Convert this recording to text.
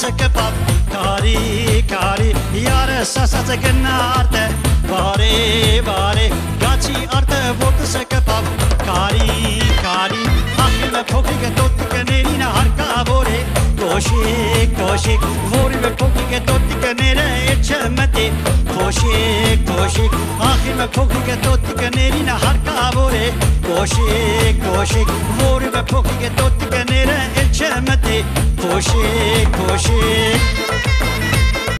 sekepap kari kari yare sasa genarte vare vare gachi arte vot sekepap kari kari akhme phokri ke tot ke nerina harka bore koshik koshik vori ve phokri ke tot ke nere echmete koshik koshik akhme phokri ke tot ke nerina harka bore koshik koshik vori ve phokri ke tot ke nere echmete koshik koshik